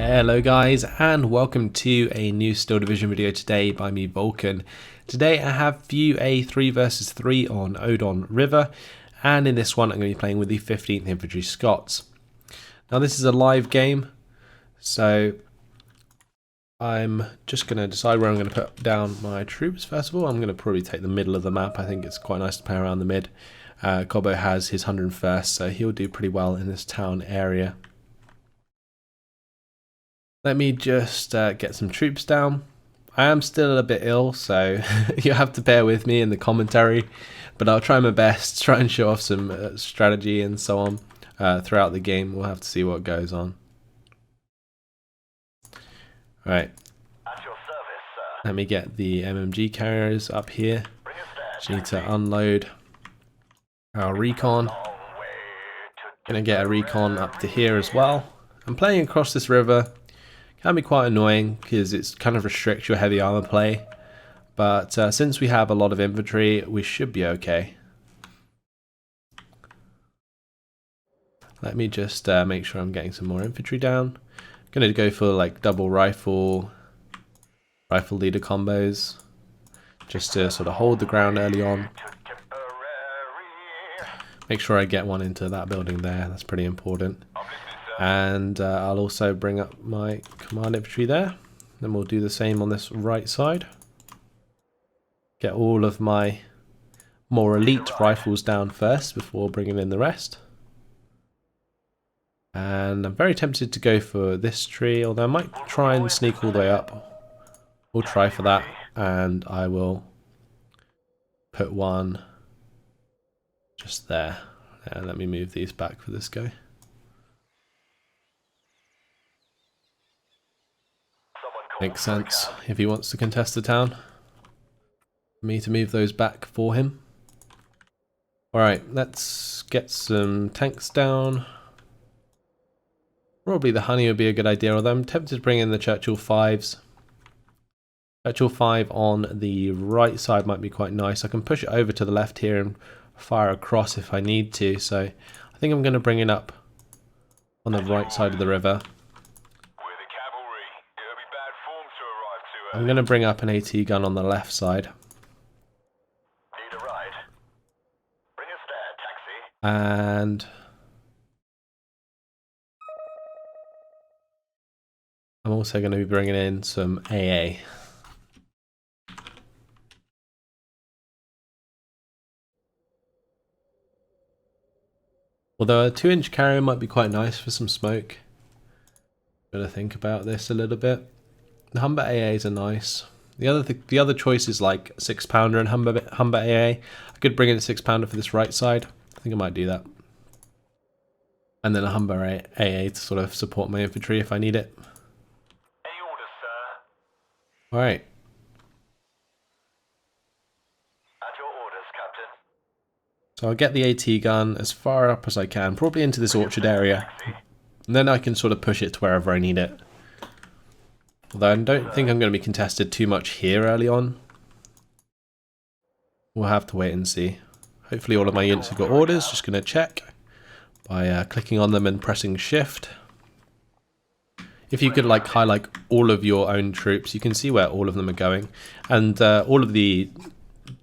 Hello guys, and welcome to a new Steel Division video today by me, Vulcan. Today I have for you a 3 versus 3 on Odon River, and in this one I'm going to be playing with the 15th Infantry Scots. Now this is a live game, so I'm just going to decide where I'm going to put down my troops. First of all, I'm going to probably take the middle of the map. I think it's quite nice to play around the mid. Gobbo has his 101st, so he'll do pretty well in this town area. Let me just get some troops down. I am still a bit ill, so you have to bear with me in the commentary, but I'll try my best to try and show off some strategy and so on throughout the game. We'll have to see what goes on. Right. Let me get the MMG carriers up here. Just need to unload our recon. Gonna get a recon up to here as well. I'm playing across this river. Can be quite annoying because it kind of restricts your heavy armor play, but since we have a lot of infantry, we should be okay. Let me just make sure I'm getting some more infantry down. I'm gonna go for like double rifle leader combos just to sort of hold the ground early on. Make sure I get one into that building there, that's pretty important. And I'll also bring up my command infantry there. Then we'll do the same on this right side. Get all of my more elite rifles down first before bringing in the rest. And I'm very tempted to go for this tree, although I might try and sneak all the way up. We'll try for that, and I will put one just there. And let me move these back for this guy. Makes sense if he wants to contest the town. For me to move those back for him. Alright, let's get some tanks down. Probably the honey would be a good idea, although I'm tempted to bring in the Churchill 5s. Churchill 5 on the right side might be quite nice. I can push it over to the left here and fire across if I need to, so I think I'm going to bring it up on the right side of the river. I'm going to bring up an AT gun on the left side. And I'm also going to be bringing in some AA. Although a 2-inch carrier might be quite nice for some smoke. Gotta think about this a little bit. The Humber AAs are nice. The other choice is like 6-pounder and Humber AA. I could bring in a 6-pounder for this right side. I think I might do that. And then a Humber AA to sort of support my infantry if I need it. Any orders, sir? Alright. At your orders, Captain. So I'll get the AT gun as far up as I can, probably into this orchard area. And then I can sort of push it to wherever I need it. Although I don't think I'm going to be contested too much here early on. We'll have to wait and see. Hopefully all of my units have got orders. Just going to check by clicking on them and pressing shift. If you could like highlight all of your own troops, you can see where all of them are going. And all of the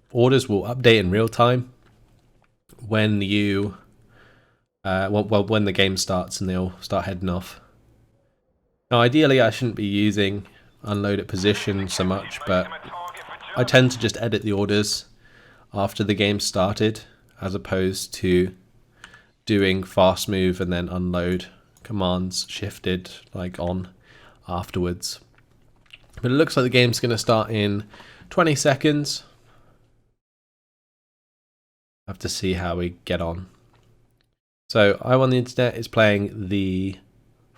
orders will update in real time when you when the game starts and they'll start heading off. Now ideally I shouldn't be using unload at position so much, but I tend to just edit the orders after the game started as opposed to doing fast move and then unload commands shifted like on afterwards. But it looks like the game's going to start in 20 seconds. Have to see how we get on. So I on the internet is playing the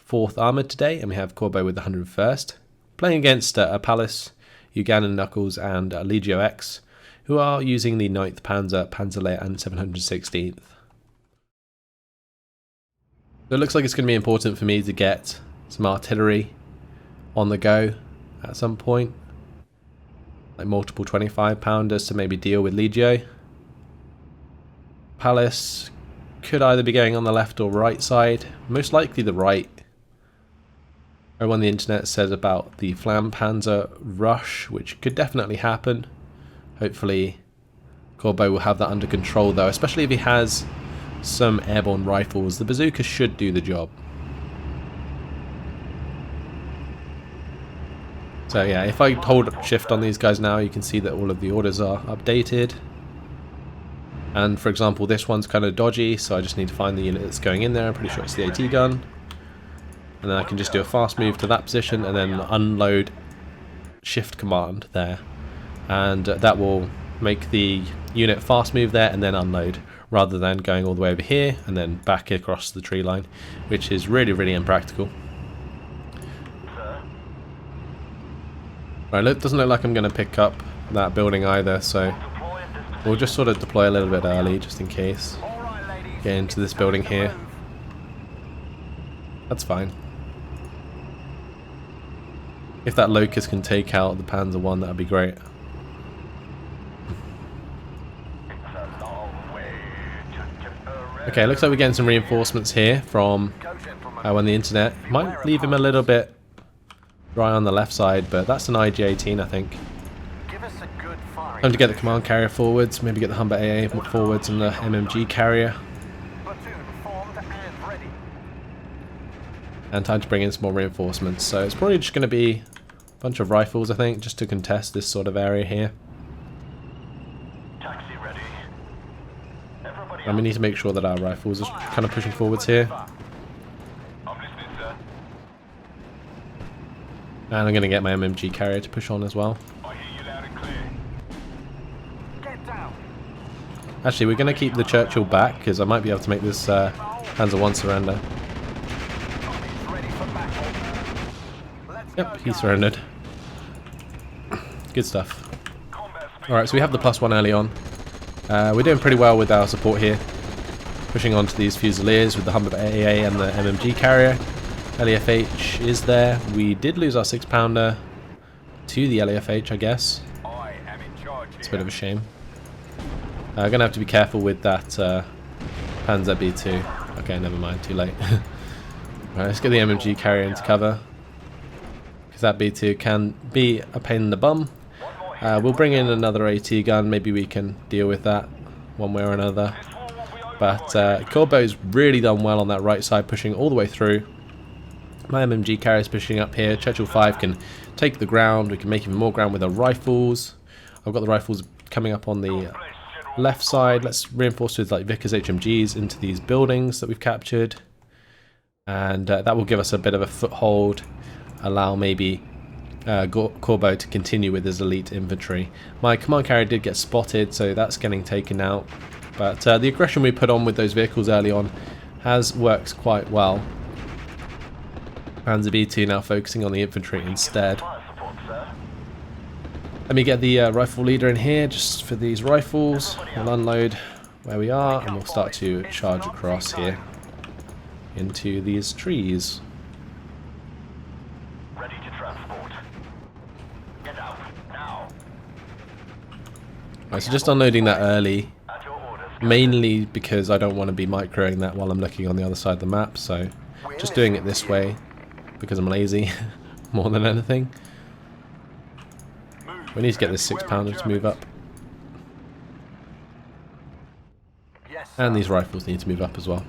4th Armoured today, and we have Corbo with the 101st. Playing against a Palace, Ugandan Knuckles and Legio X, who are using the 9th Panzer, Panzerlehr and 716th. So it looks like it's going to be important for me to get some artillery on the go at some point. Like multiple 25-pounders to maybe deal with Legio. Palace could either be going on the left or right side. Most likely the right. On the internet says about the Flampanzer rush, which could definitely happen. Hopefully Corbo will have that under control though, especially if he has some airborne rifles. The bazooka should do the job. So yeah, if I hold shift on these guys now, you can see that all of the orders are updated. And for example, this one's kind of dodgy, so I just need to find the unit that's going in there. I'm pretty sure it's the AT gun. And then I can just do a fast move to that position and then unload shift command there. And that will make the unit fast move there and then unload, rather than going all the way over here and then back across the tree line, which is really, really impractical. Right, it doesn't look like I'm going to pick up that building either, so we'll just sort of deploy a little bit early just in case. Get into this building here. That's fine. If that Locust can take out the Panzer 1, that would be great. Okay, looks like we're getting some reinforcements here from on the internet. Might leave him a little bit dry on the left side, but that's an IG-18, I think. Time to get the command carrier forwards, maybe get the Humber AA forwards and the MMG carrier. And time to bring in some more reinforcements. So it's probably just going to be a bunch of rifles, I think, just to contest this sort of area here. And we need to make sure that our rifles are kind of pushing forwards here. And I'm going to get my MMG carrier to push on as well. Actually, we're going to keep the Churchill back, because I might be able to make this Panzer 1 surrender. Yep, he surrendered. Good stuff. Alright, so we have the +1 early on. We're doing pretty well with our support here. Pushing onto these Fusiliers with the Humber AA and the MMG carrier. LEFH is there. We did lose our 6-pounder to the LEFH, I guess. It's a bit of a shame. Gonna have to be careful with that Panzer B2. Okay, never mind, too late. Alright, let's get the MMG carrier into cover, because that B2 can be a pain in the bum. We'll bring in another AT gun, maybe we can deal with that one way or another. But Corbo's really done well on that right side, pushing all the way through. My MMG carrier is pushing up here. Churchill 5 can take the ground. We can make even more ground with our rifles. I've got the rifles coming up on the left side. Let's reinforce with like Vickers HMGs into these buildings that we've captured. And that will give us a bit of a foothold. Allow maybe Corbo to continue with his elite infantry. My command carrier did get spotted, so that's getting taken out. But the aggression we put on with those vehicles early on has worked quite well. Panzer B2 now focusing on the infantry instead. Let me get the rifle leader in here just for these rifles. We'll unload where we are and we'll start to charge across here into these trees. Ready to transport. Get out now. Right, so just unloading that early, mainly because I don't want to be microing that while I'm looking on the other side of the map, so just doing it this way because I'm lazy more than anything. We need to get this 6-pounder to move up. And these rifles need to move up as well.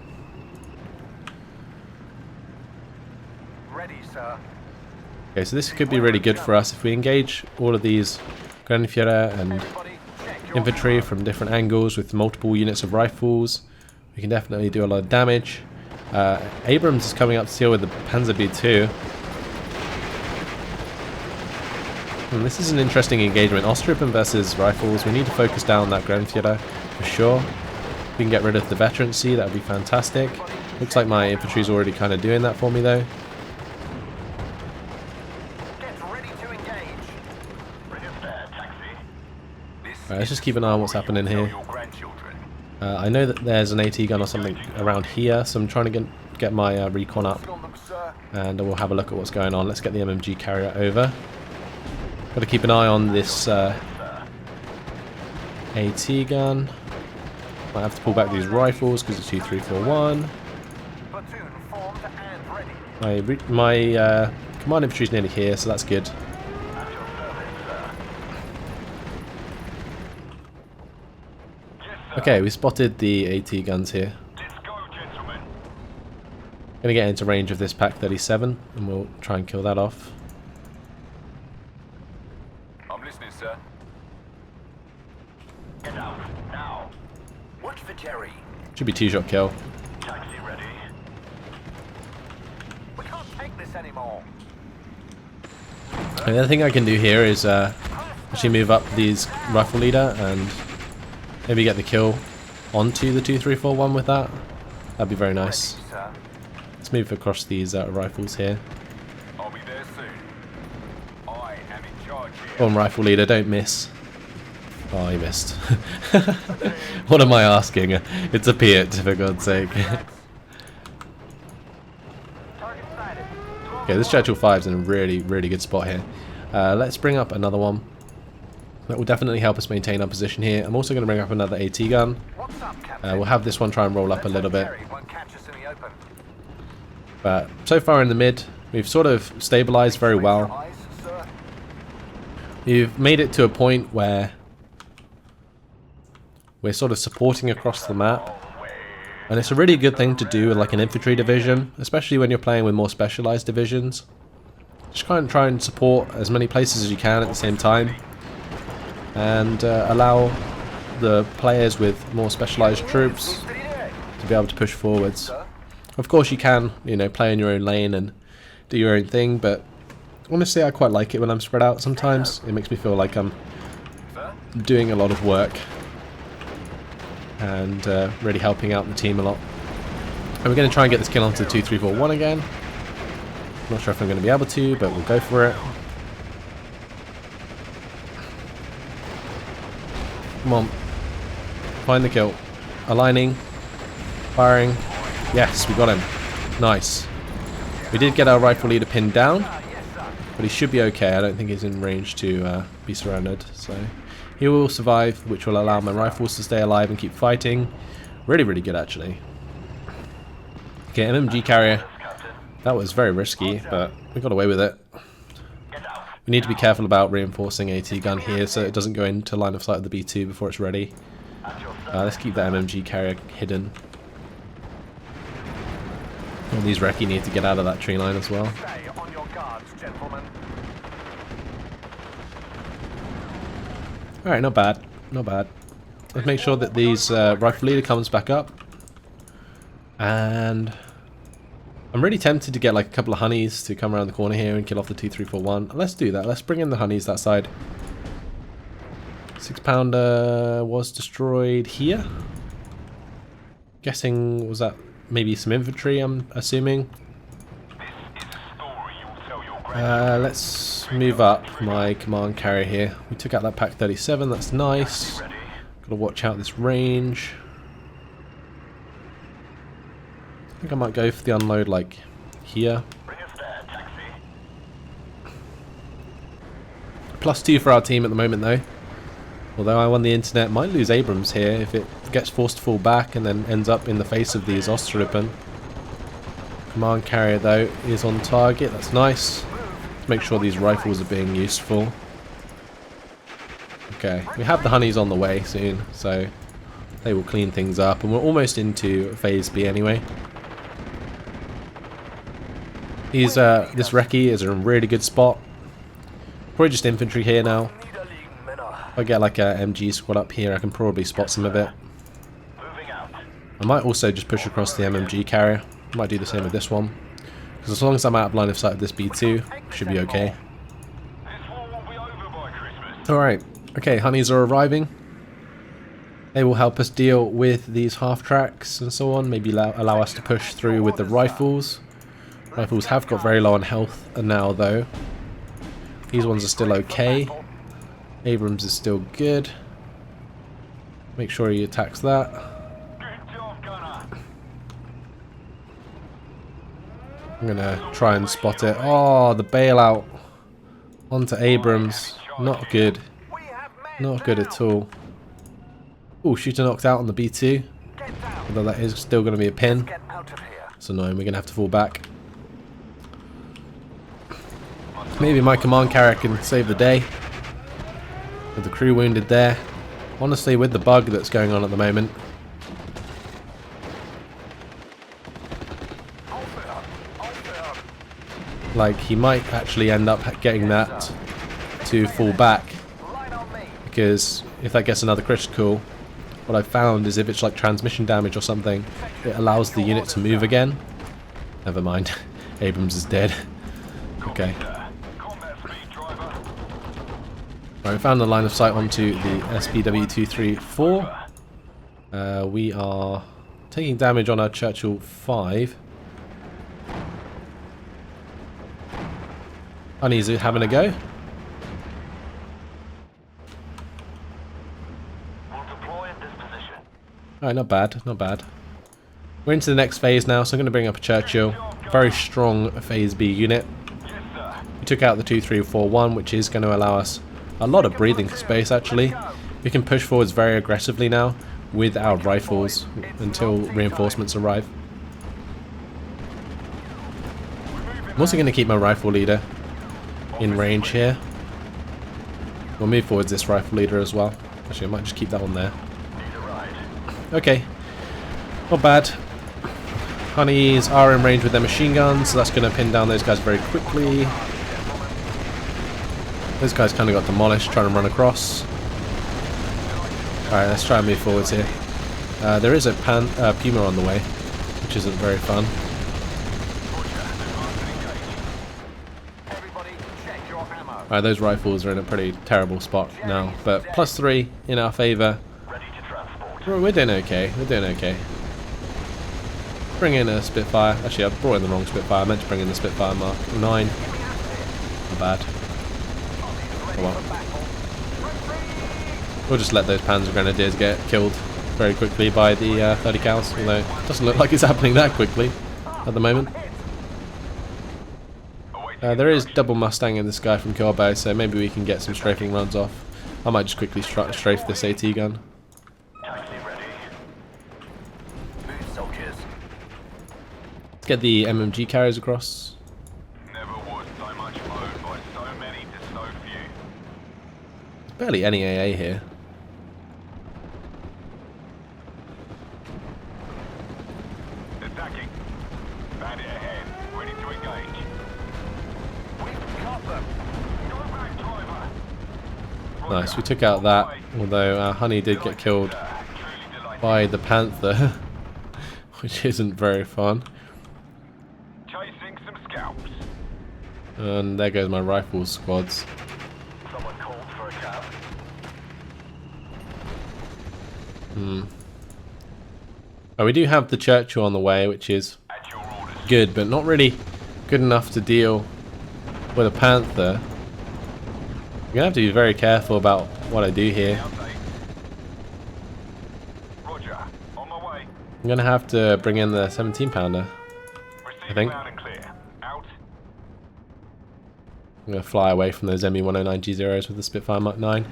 Okay, so this could be really good for us if we engage all of these Grenadier and infantry from different angles with multiple units of rifles. We can definitely do a lot of damage. Abrams is coming up to deal with the Panzer B2. And this is an interesting engagement. Ostrippen versus rifles. We need to focus down that Grenadier for sure. If we can get rid of the veterancy, that would be fantastic. Looks like my infantry is already kind of doing that for me though. Alright, let's just keep an eye on what's happening here. I know that there's an AT gun or something around here, so I'm trying to get my recon up. And we'll have a look at what's going on. Let's get the MMG carrier over. Got to keep an eye on this AT gun. Might have to pull back these rifles because it's 2, 3, 4, 1. My Command infantry's nearly here, so that's good. At your service, sir. Yes, sir. Okay, we spotted the AT guns here. Let's go, gentlemen. Gonna get into range of this Pack 37, and we'll try and kill that off. I'm listening, sir. Get out, now. Watch for Jerry. Should be 2-shot kill. Taxi ready. We can't take this anymore. And the other thing I can do here is actually move up these rifle leader and maybe get the kill onto the 2-3-4-1 with that. That'd be very nice. Ready, sir. Let's move across these rifles here. I'll be there soon. I am in charge here. Come on, rifle leader, don't miss. Oh, he missed. What am I asking? It's a Piat, for God's sake. Target sighted. Okay, this Churchill 5's in a really, really good spot here. Let's bring up another one. That will definitely help us maintain our position here. I'm also going to bring up another AT gun. What's up, Captain? We'll have this one try and roll up a little bit. Jerry won't catch us in the open. But so far in the mid, we've sort of stabilized very well. Eyes, sir. We've made it to a point where we're sort of supporting across the map. And it's a really good thing to do in like an infantry division, especially when you're playing with more specialized divisions. Just try and support as many places as you can at the same time. And allow the players with more specialized troops to be able to push forwards. Of course you can, you know, play in your own lane and do your own thing, but honestly I quite like it when I'm spread out sometimes. It makes me feel like I'm doing a lot of work and really helping out the team a lot. And we're going to try and get this kill onto 2-3-4-1 again. Not sure if I'm going to be able to, but we'll go for it. Come on. Find the kill. Aligning. Firing. Yes, we got him. Nice. We did get our rifle leader pinned down, but he should be okay. I don't think he's in range to be surrounded. So he will survive, which will allow my rifles to stay alive and keep fighting. Really, really good, actually. Okay, MMG carrier. That was very risky, but we got away with it. We need to be careful about reinforcing AT gun here so it doesn't go into line of sight of the B2 before it's ready. Let's keep that MMG carrier hidden. And these recce need to get out of that tree line as well. Stay on your guards, gentlemen. Alright, not bad. Not bad. Let's make sure that these rifle leader comes back up. And I'm really tempted to get like a couple of honeys to come around the corner here and kill off the 2-3-4-1. Let's do that. Let's bring in the honeys that side. 6-pounder was destroyed here. Guessing, was that maybe some infantry, I'm assuming. This is a story you'll tell your Let's move up my command carrier here. We took out that Pack 37, that's nice. ready. Gotta watch out this range. I think I might go for the unload like here. Bring us there, taxi. +2 for our team at the moment though. Although I won the internet, might lose Abrams here if it gets forced to fall back and then ends up in the face of these Ostrupen. Command carrier though is on target, that's nice. Let's make sure these rifles are being useful. Okay, we have the honeys on the way soon, so they will clean things up, and we're almost into phase B anyway. This recce is in a really good spot. Probably just infantry here now. If I get like a MG squad up here, I can probably spot some of it. Moving out. I might also just push across the MMG carrier. I might do the same with this one. Because as long as I'm out of line of sight of this B2, should be okay. This war will be over by Christmas. Alright, okay, honeys are arriving. They will help us deal with these half tracks and so on. Maybe allow us to push through with the rifles. Rifles have got very low on health now though. These ones are still okay. Abrams is still good. Make sure he attacks that. Good job, gunner. I'm gonna try and spot it. Oh, the bailout onto Abrams. Not good. We have men Not good at all. Oh, shooter knocked out on the B2. Get down. Although that is still going to be a pin. Get out of here. It's annoying. We're going to have to fall back. Maybe my command carrier can save the day. With the crew wounded there. Honestly, with the bug that's going on at the moment. Like, he might actually end up getting that to fall back. Because if that gets another critical, what I've found is if it's like transmission damage or something, it allows the unit to move again. Never mind. Abrams is dead. Okay. Right, we found the line of sight onto the SPW-234. We are taking damage on our Churchill 5. Honey's having a go. Alright, not bad, not bad. We're into the next phase now, so I'm going to bring up a Churchill. Very strong Phase B unit. We took out the 2341, which is going to allow us a lot of breathing space actually. We can push forwards very aggressively now with our rifles until reinforcements arrive. I'm also going to keep my rifle leader in range here. We'll move forwards this rifle leader as well. Actually, I might just keep that one there. Okay, not bad. Honeys are in range with their machine guns, so that's going to pin down those guys very quickly. Those guys kind of got demolished trying to run across. Alright, let's try and move forwards here. There is a Puma on the way, which isn't very fun. Alright, those rifles are in a pretty terrible spot now, but +3 in our favour. We're doing okay, we're doing okay. Bring in a Spitfire. Actually, I brought in the wrong Spitfire. I meant to bring in the Spitfire Mark 9. Not bad. Oh well. We'll just let those Panzer Grenadiers get killed very quickly by the 30 cals, although it doesn't look like it's happening that quickly at the moment. There is double Mustang in this guy from Corbo, so maybe we can get some strafing runs off. I might just quickly strafe this AT gun. Let's get the MMG carriers across. Never was so much mowed by so many to so few. There's barely any AA here. Attacking. Bandit ahead. Ready to engage. We've got them. Go back, driver. Nice, we took out that, although our Honey did get killed by the Panther, which isn't very fun. Chasing some scalps. And there goes my rifle squads. Someone called for a cab. Oh, we do have the Churchill on the way, which is good, but not really good enough to deal with a Panther. I'm gonna have to be very careful about what I do here. Roger. On my way. I'm gonna have to bring in the 17-pounder. I think. Loud and clear. Out. I'm gonna fly away from those ME-109G0s with the Spitfire Mark 9.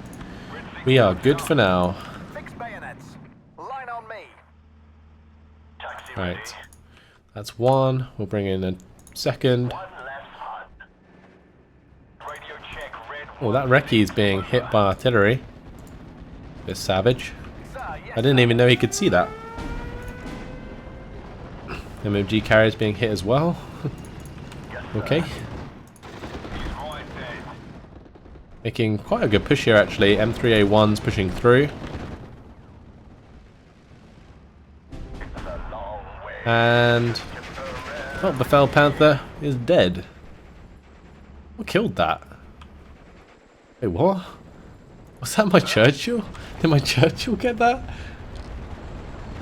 We are good for now. Fix bayonets. Line on me. Taxi Right, that's one. We'll bring in a second. One left hut. Radio check. Red. Oh, that Rekkie's being hit by artillery. Bit savage. I didn't even know he could see that. MMG carriers being hit as well. Okay. Making quite a good push here actually. M3A1's pushing through. And oh, the Fell Panther is dead. What killed that? Wait, what? Was that my Churchill? Did my Churchill get that?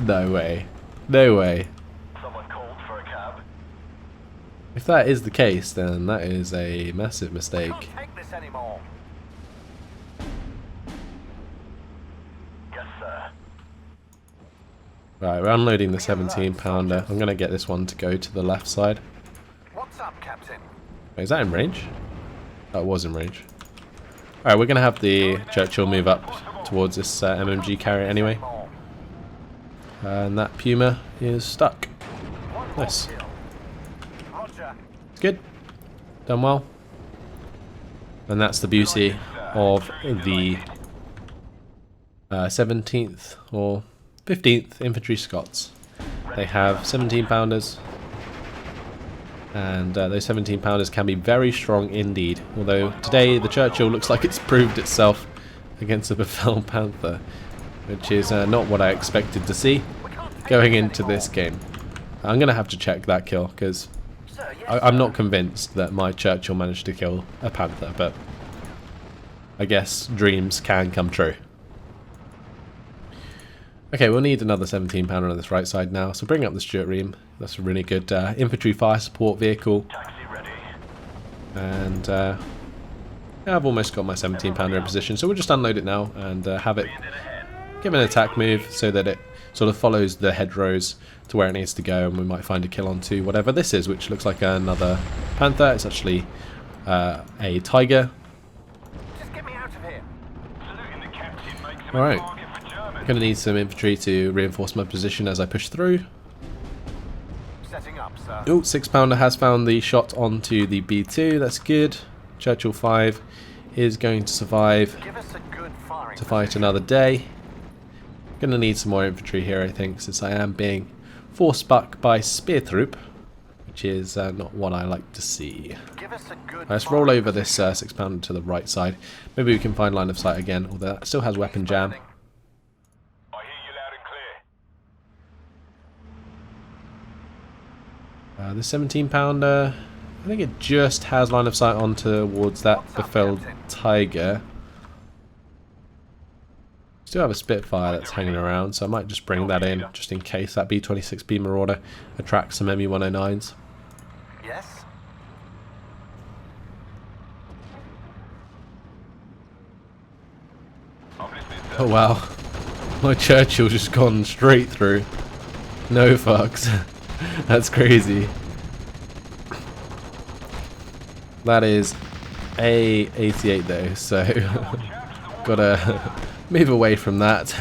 No way. No way. If that is the case, then that is a massive mistake. Take this anymore. Yes, sir. Right, we're unloading the 17-pounder. I'm going to get this one to go to the left side. What's up, Captain? Wait, is that in range? That was in range. Alright, we're going to have the Churchill move up towards this MMG carrier anyway. And that Puma is stuck. Nice. It's good. Done well. And that's the beauty of the 17th or 15th Infantry Scots. They have 17 pounders, and those 17 pounders can be very strong indeed. Although today the Churchill looks like it's proved itself against the Befell Panther, which is not what I expected to see going into this game. I'm going to have to check that kill, because I'm not convinced that my Churchill managed to kill a Panther, but I guess dreams can come true. Okay, we'll need another 17 pounder on this right side now, so bring up the Stuart Ream. That's a really good infantry fire support vehicle. And yeah, I've almost got my 17 pounder in position, so we'll just unload it now and have it give an attack move so that it sort of follows the hedgerows to where it needs to go, and we might find a kill onto whatever this is, which looks like another Panther. It's actually a Tiger. Just get me out of here. Saluting the captain makes him Alright. a target for Germany. Going to need some infantry to reinforce my position as I push through. Setting up, sir. Oh, 6 pounder has found the shot onto the B2. That's good. Churchill 5 is going to survive Give us a good firing to fight another day. Going to need some more infantry here, I think, since I am being forced back by spear troop, which is not what I like to see. Give us a good Let's roll over this 6 pounder to the right side. Maybe we can find line of sight again, although that still has weapon jam. I hear you loud and clear. The 17 pounder, I think it just has line of sight on towards that Befelled Tiger. Still have a Spitfire that's hanging around, so I might just bring that in just in case that B-26B Marauder attracts some ME-109s. Yes. I'm listening, sir. Oh wow, my Churchill's just gone straight through. No fucks. That's crazy. That is a 88 though, so gotta move away from that.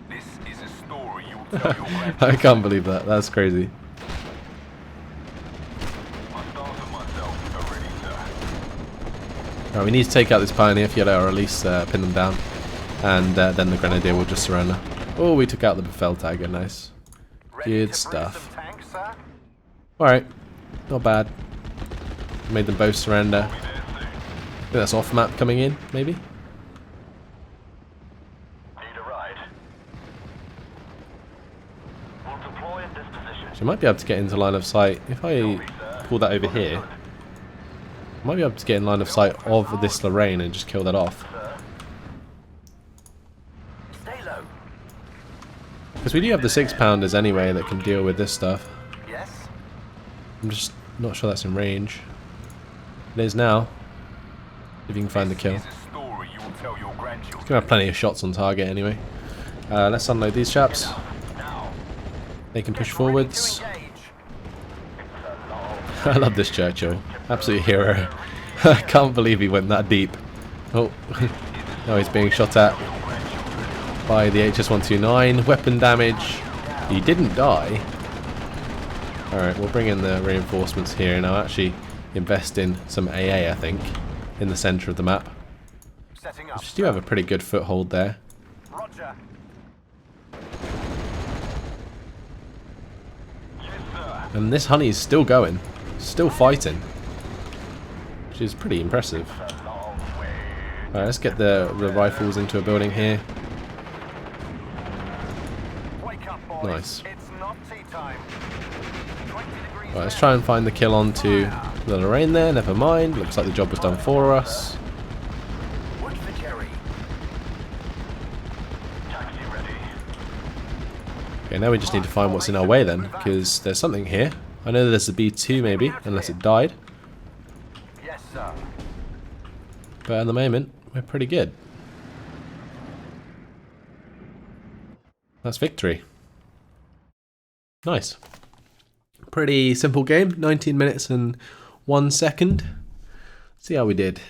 This is a story you will tell your grandchildren. I can't believe that. That's crazy. My stars and myself are ready, sir. Right, we need to take out this Pioneer Fielder, or at least pin them down, and then the Grenadier will just surrender. Oh, we took out the Befell Tiger. Nice. Ready Good to bring stuff. some tanks, sir? Alright, not bad. Made them both surrender. Be there soon. I think that's off map coming in, maybe? Need a ride. We'll deploy at this position. So I might be able to get into line of sight. If I pull that over here, I might be able to get in line of sight of this Lorraine and just kill that off. Stay low. Because we do have the 6 pounders anyway that can deal with this stuff. Yes. I'm just not sure that's in range. It is now. If you can find the kill. This is a story you will tell your grandchildren. Gonna have plenty of shots on target anyway. Let's unload these chaps. Now, They can push ready forwards. to engage. I love this Churchill. Absolute hero. I can't believe he went that deep. Oh, now he's being shot at by the HS-129. Weapon damage. He didn't die. Alright, we'll bring in the reinforcements here and I'll actually invest in some AA, I think, in the centre of the map. Setting up. We do have a pretty good foothold there. Roger. Yes, sir. And this honey is still going. Still fighting. Which is pretty impressive. Long way. Alright, let's get the rifles into a building here. Wake up, boys. Nice. It's not tea time. 20 degrees. Right, let's try and find the kill onto the Lorraine there. Never mind. Looks like the job was done for us. Wood for Jerry. Taxi ready. Okay, now we just need to find what's in our way then, because there's something here. I know there's a B2 maybe, unless it died. Yes, sir. But at the moment, we're pretty good. That's victory. Nice. Pretty simple game. 19 minutes and 1 second. See how we did.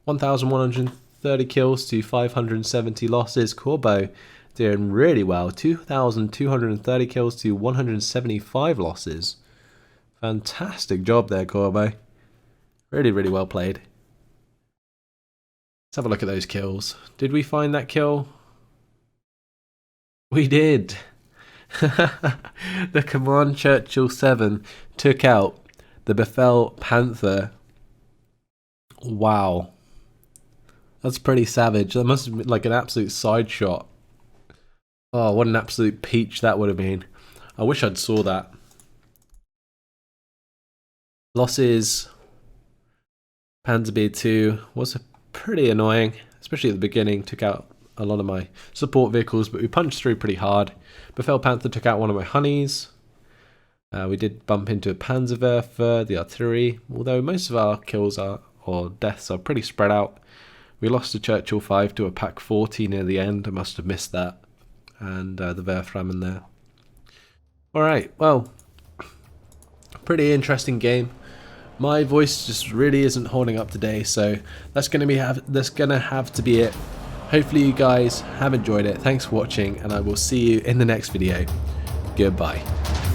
1,130 kills to 570 losses. Corbo doing really well. 2,230 kills to 175 losses. Fantastic job there, Corbo. Really, really well played. Let's have a look at those kills. Did we find that kill? We did. The Command Churchill 7 took out the Befel Panther. Wow. That's pretty savage. That must have been like an absolute side shot. Oh, what an absolute peach that would have been. I wish I'd saw that. Losses. Panzerbeer 2 was pretty annoying, especially at the beginning. Took out a lot of my support vehicles, but we punched through pretty hard. Befel Panther took out one of my honeys. We did bump into a Panzerwerfer, the artillery, although most of our kills or deaths are pretty spread out. We lost a Churchill 5 to a Pack 40 near the end. I must have missed that. And the Werframen there. Alright, well, pretty interesting game. My voice just really isn't holding up today, so that's gonna have to be it. Hopefully you guys have enjoyed it. Thanks for watching, and I will see you in the next video. Goodbye.